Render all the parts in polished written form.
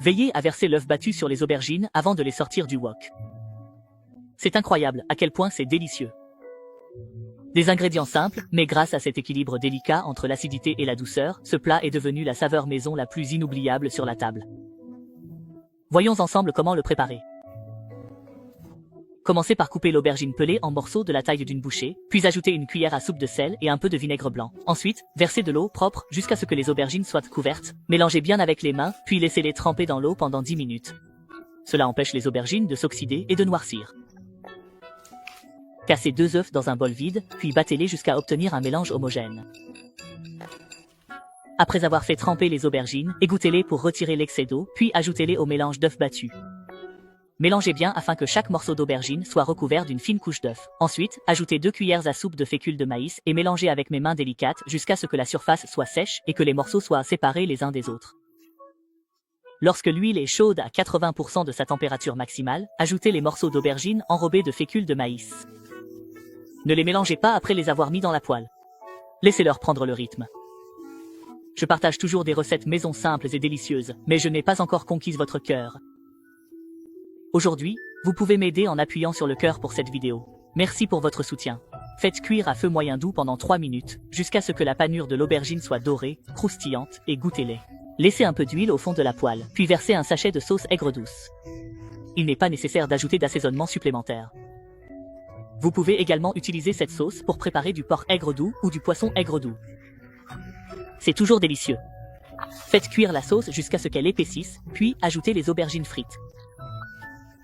Veillez à verser l'œuf battu sur les aubergines avant de les sortir du wok. C'est incroyable à quel point c'est délicieux. Des ingrédients simples, mais grâce à cet équilibre délicat entre l'acidité et la douceur, ce plat est devenu la saveur maison la plus inoubliable sur la table. Voyons ensemble comment le préparer. Commencez par couper l'aubergine pelée en morceaux de la taille d'une bouchée, puis ajoutez une cuillère à soupe de sel et un peu de vinaigre blanc. Ensuite, versez de l'eau propre jusqu'à ce que les aubergines soient couvertes, mélangez bien avec les mains, puis laissez-les tremper dans l'eau pendant 10 minutes. Cela empêche les aubergines de s'oxyder et de noircir. Cassez 2 œufs dans un bol vide, puis battez-les jusqu'à obtenir un mélange homogène. Après avoir fait tremper les aubergines, égouttez-les pour retirer l'excès d'eau, puis ajoutez-les au mélange d'œufs battus. Mélangez bien afin que chaque morceau d'aubergine soit recouvert d'une fine couche d'œuf. Ensuite, ajoutez 2 cuillères à soupe de fécule de maïs et mélangez avec mes mains délicates jusqu'à ce que la surface soit sèche et que les morceaux soient séparés les uns des autres. Lorsque l'huile est chaude à 80% de sa température maximale, ajoutez les morceaux d'aubergine enrobés de fécule de maïs. Ne les mélangez pas après les avoir mis dans la poêle. Laissez-leur prendre le rythme. Je partage toujours des recettes maison simples et délicieuses, mais je n'ai pas encore conquis votre cœur. Aujourd'hui, vous pouvez m'aider en appuyant sur le cœur pour cette vidéo. Merci pour votre soutien. Faites cuire à feu moyen doux pendant 3 minutes, jusqu'à ce que la panure de l'aubergine soit dorée, croustillante, et goûtez-les. Laissez un peu d'huile au fond de la poêle, puis versez un sachet de sauce aigre douce. Il n'est pas nécessaire d'ajouter d'assaisonnement supplémentaire. Vous pouvez également utiliser cette sauce pour préparer du porc aigre doux ou du poisson aigre doux. C'est toujours délicieux. Faites cuire la sauce jusqu'à ce qu'elle épaississe, puis ajoutez les aubergines frites.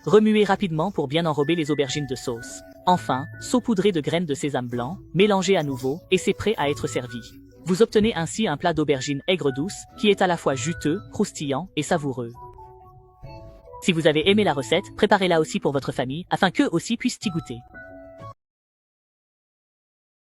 Remuez rapidement pour bien enrober les aubergines de sauce. Enfin, saupoudrez de graines de sésame blanc, mélangez à nouveau, et c'est prêt à être servi. Vous obtenez ainsi un plat d'aubergines aigre douce, qui est à la fois juteux, croustillant et savoureux. Si vous avez aimé la recette, préparez-la aussi pour votre famille, afin qu'eux aussi puissent y goûter.